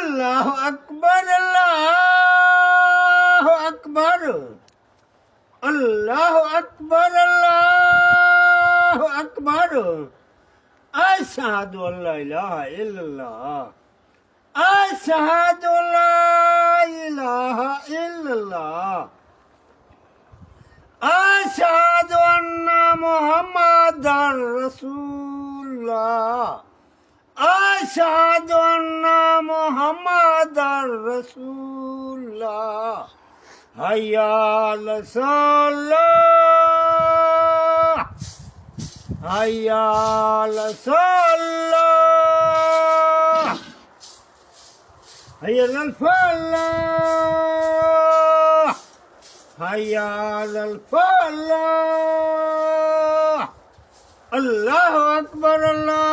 अल्लाहु अकबर अल्लाहु अकबर अल्लाहु अकबर अल्लाहु अकबर अशहदु अल्ला इलाहा इल्लल्लाह अशहदु ला इलाहा इल्लल्लाह अशहदु अन्ना मुहम्मदर रसूलुल्लाह अशहदु अन्ना मुहम्मदर रसूलुल्लाह हय्या अला सलाह हय्या अला सलाह हय्या अल फलाह हय्या अल फलाह अल्लाहु अकबर ला